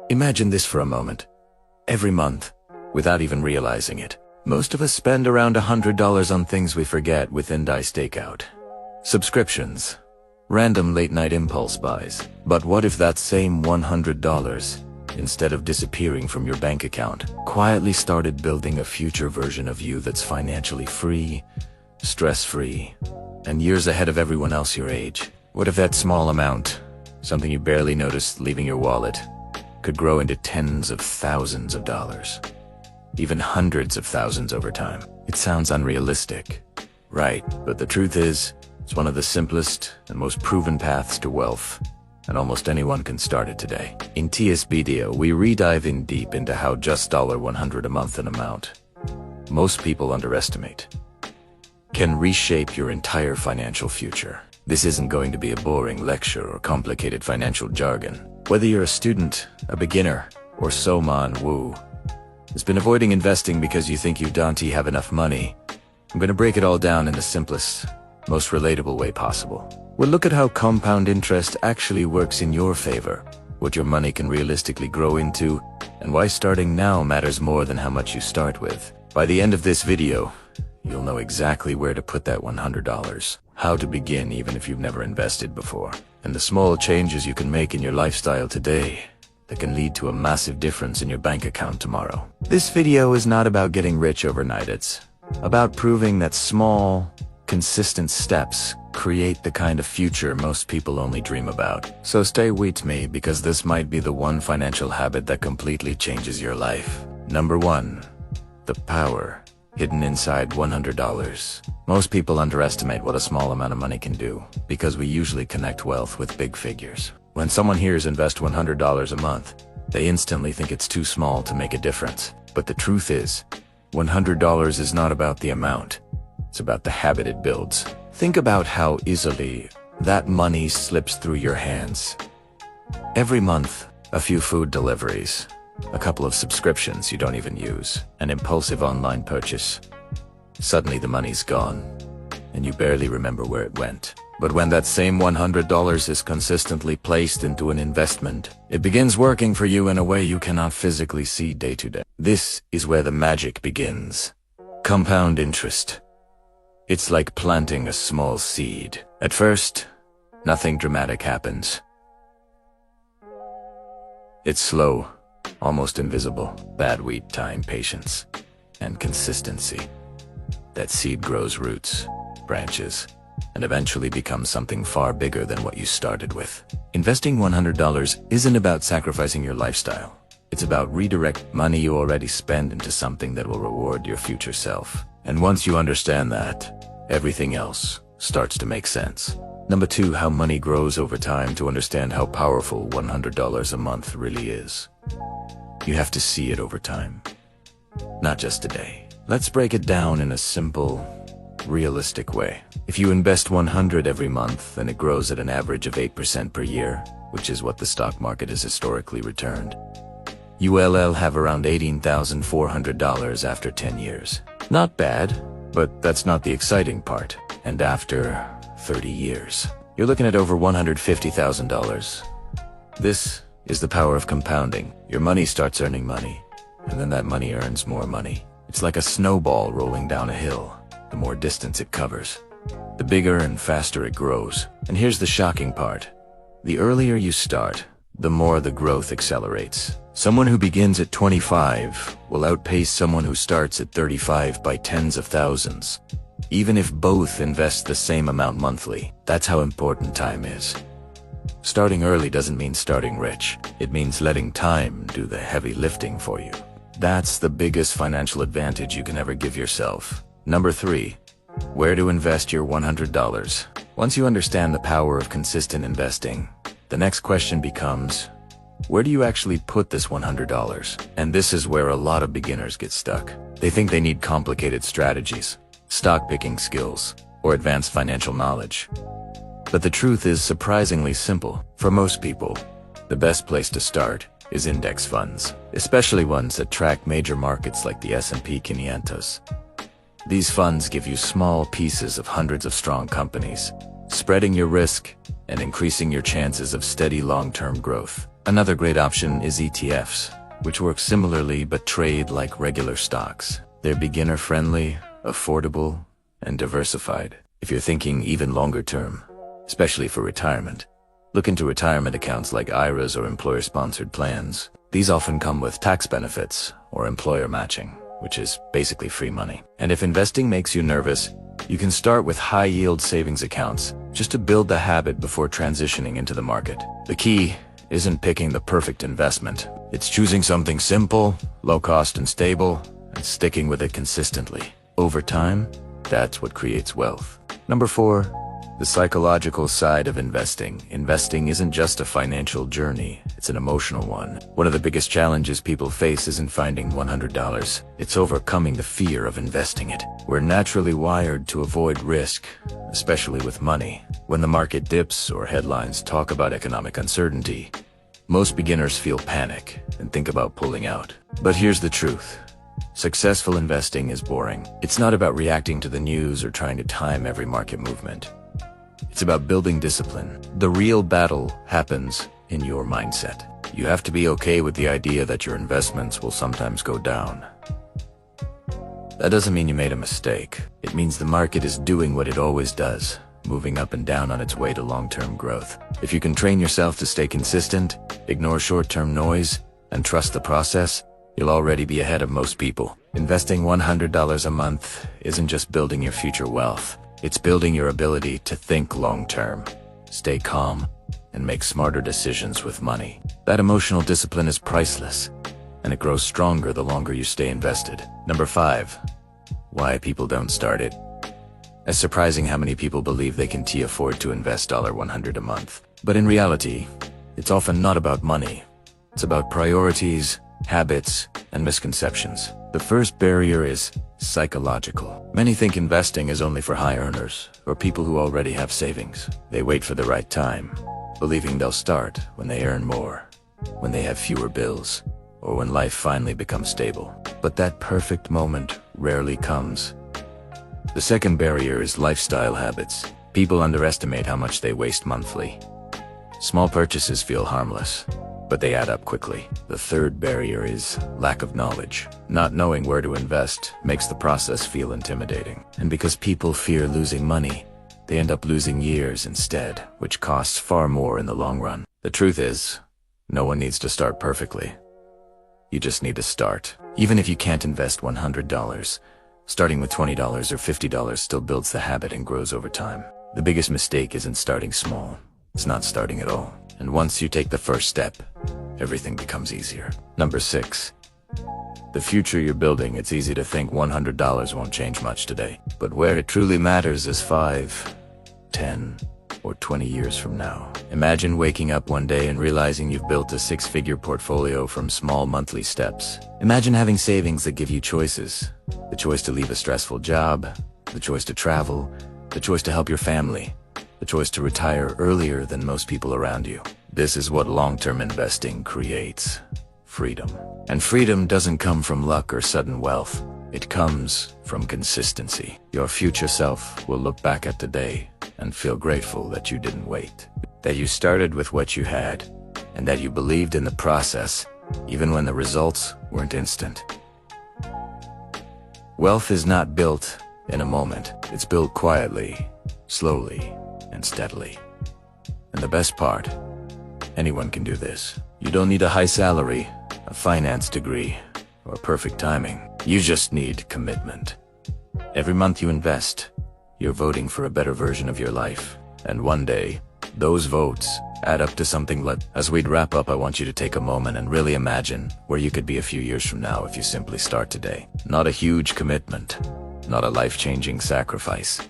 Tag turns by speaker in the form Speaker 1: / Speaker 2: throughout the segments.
Speaker 1: Imagine this for a moment. Every month, without even realizing it, most of us spend around $100 on things we forget within Dice Takeout. Subscriptions, random late-night impulse buys. But what if that same $100, instead of disappearing from your bank account, quietly started building a future version of you that's financially free, stress-free, and years ahead of everyone else your age? What if that small amount, something you barely noticed leaving your wallet, could grow into tens of thousands of dollars, even hundreds of thousands over time? It sounds unrealistic, right? But the truth is, it's one of the simplest and most proven paths to wealth, and almost anyone can start it today. In TS video, we dive in deep into how just $100 a month an amount most people underestimate can reshape your entire financial future. This isn't going to be a boring lecture or complicated financial jargon. Whether you're a student, a beginner, or Soman Wu has been avoiding investing because you think you don't have enough money, I'm going to break it all down in the simplest, most relatable way possible. We'll look at how compound interest actually works in your favor, what your money can realistically grow into, and why starting now matters more than how much you start with. By the end of this video, you'll know exactly where to put that $100, how to begin even if you've never invested before, and the small changes you can make in your lifestyle today that can lead to a massive difference in your bank account tomorrow. This video is not about getting rich overnight. It's about proving that small, consistent steps create the kind of future most people only dream about. So stay with me, because this might be the one financial habit that completely changes your life. Number 1. The power hidden inside $100. Most people underestimate what a small amount of money can do, because we usually connect wealth with big figures. When someone hears invest $100 a month, they instantly think it's too small to make a difference. But the truth is, $100 is not about the amount. It's about the habit it builds. Think about how easily that money slips through your hands. Every month, a few food deliveries, a couple of subscriptions you don't even use, an impulsive online purchase. Suddenly the money's gone, and you barely remember where it went. But when that same $100 is consistently placed into an investment, it begins working for you in a way you cannot physically see day to day. This is where the magic begins. Compound interest. It's like planting a small seed. At first, nothing dramatic happens. It's slow, almost invisible. Bad wheat, time, patience, and consistency. That seed grows roots, branches, and eventually becomes something far bigger than what you started with. Investing $100 isn't about sacrificing your lifestyle. It's about redirect money you already spend into something that will reward your future self. And once you understand that, everything else starts to make sense. Number 2, how money grows over time. To understand how powerful $100 a month really is, you have to see it over time, not just today. Let's break it down in a simple, realistic way. If you invest $100 every month, then it grows at an average of 8% per year, which is what the stock market has historically returned. You'll have around $18,400 after 10 years. Not bad, but that's not the exciting part. And after 30 years, you're looking at over $150,000. This is the power of compounding. Your money starts earning money, and then that money earns more money. It's like a snowball rolling down a hill. The more distance it covers, the bigger and faster it grows. And here's the shocking part. The earlier you start, the more the growth accelerates. Someone who begins at 25 will outpace someone who starts at 35 by tens of thousands, even if both invest the same amount monthly. That's how important time is. Starting early doesn't mean starting rich. It means letting time do the heavy lifting for you. That's the biggest financial advantage you can ever give yourself. Number 3, where to invest your $100. Once you understand the power of consistent investing, the next question becomes, where do you actually put this $100? And this is where a lot of beginners get stuck. They think they need complicated strategies, stock picking skills, or advanced financial knowledge. But the truth is surprisingly simple. For most people, the best place to start is index funds, especially ones that track major markets like the S&P 500. These funds give you small pieces of hundreds of strong companies, spreading your risk and increasing your chances of steady long-term growth. Another great option is ETFs, which work similarly but trade like regular stocks. They're beginner-friendly, affordable, and diversified. If you're thinking even longer term, especially for retirement, look into retirement accounts like IRAs or employer-sponsored plans. These often come with tax benefits or employer matching, which is basically free money. And if investing makes you nervous, you can start with high-yield savings accounts just to build the habit before transitioning into the market. The key isn't picking the perfect investment. It's choosing something simple, low-cost and stable, and sticking with it consistently. Over time, that's what creates wealth. Number 4, the psychological side of investing. Investing isn't just a financial journey, it's an emotional one. One of the biggest challenges people face isn't finding $100, it's overcoming the fear of investing it. We're naturally wired to avoid risk, especially with money. When the market dips or headlines talk about economic uncertainty, most beginners feel panic and think about pulling out. But here's the truth. Successful investing is boring. It's not about reacting to the news or trying to time every market movement. It's about building discipline. The real battle happens in your mindset. You have to be okay with the idea that your investments will sometimes go down. That doesn't mean you made a mistake. It means the market is doing what it always does, moving up and down on its way to long-term growth. If you can train yourself to stay consistent, ignore short-term noise, and trust the process, you'll already be ahead of most people. Investing $100 a month isn't just building your future wealth. It's building your ability to think long-term, stay calm, and make smarter decisions with money. That emotional discipline is priceless, and it grows stronger the longer you stay invested. Number 5, why people don't start it. It's surprising how many people believe they can afford to invest $100 a month. But in reality, it's often not about money. It's about priorities, habits, and misconceptions. The first barrier is psychological. Many think investing is only for high earners or people who already have savings. They wait for the right time, believing they'll start when they earn more, when they have fewer bills, or when life finally becomes stable. But that perfect moment rarely comes. The second barrier is lifestyle habits. People underestimate how much they waste monthly. Small purchases feel harmless, but they add up quickly. The third barrier is lack of knowledge. Not knowing where to invest makes the process feel intimidating. And because people fear losing money, they end up losing years instead, which costs far more in the long run. The truth is, no one needs to start perfectly. You just need to start. Even if you can't invest $100, starting with $20 or $50 still builds the habit and grows over time. The biggest mistake isn't starting small. It's not starting at all. And once you take the first step, everything becomes easier. Number 6, the future you're building. It's easy to think $100 won't change much today. But where it truly matters is 5, 10, or 20 years from now. Imagine waking up one day and realizing you've built a 6-figure portfolio from small monthly steps. Imagine having savings that give you choices. The choice to leave a stressful job, the choice to travel, the choice to help your family, the choice to retire earlier than most people around you. This is what long-term investing creates: freedom. And freedom doesn't come from luck or sudden wealth. It comes from consistency. Your future self will look back at today and feel grateful that you didn't wait, that you started with what you had, and that you believed in the process, even when the results weren't instant. Wealth is not built in a moment. It's built quietly, slowly, and steadily. And the best part, anyone can do this. You don't need a high salary, a finance degree, or perfect timing. You just need commitment. Every month you invest, you're voting for a better version of your life. And one day, those votes add up to something. As we'd wrap up, I want you to take a moment and really imagine where you could be a few years from now if you simply start today. Not a huge commitment, not a life-changing sacrifice.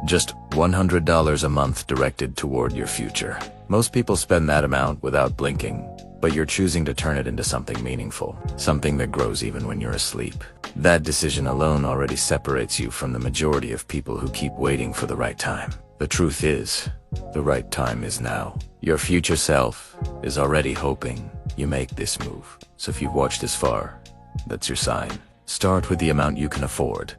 Speaker 1: Just $100 a month directed toward your future. Most people spend that amount without blinking, but you're choosing to turn it into something meaningful, something that grows even when you're asleep. That decision alone already separates you from the majority of people who keep waiting for the right time. The truth is, the right time is now. Your future self is already hoping you make this move. So if you've watched this far, that's your sign. Start with the amount you can afford.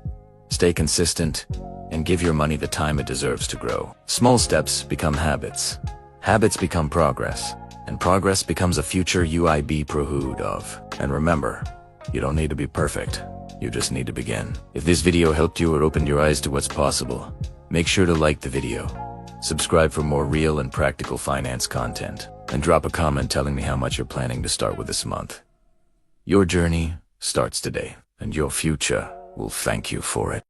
Speaker 1: Stay consistent, and give your money the time it deserves to grow. Small steps become habits. Habits become progress, and progress becomes a future UIB proud of. And remember, you don't need to be perfect. You just need to begin. If this video helped you or opened your eyes to what's possible, make sure to like the video, subscribe for more real and practical finance content, and drop a comment telling me how much you're planning to start with this month. Your journey starts today, and your future will thank you for it.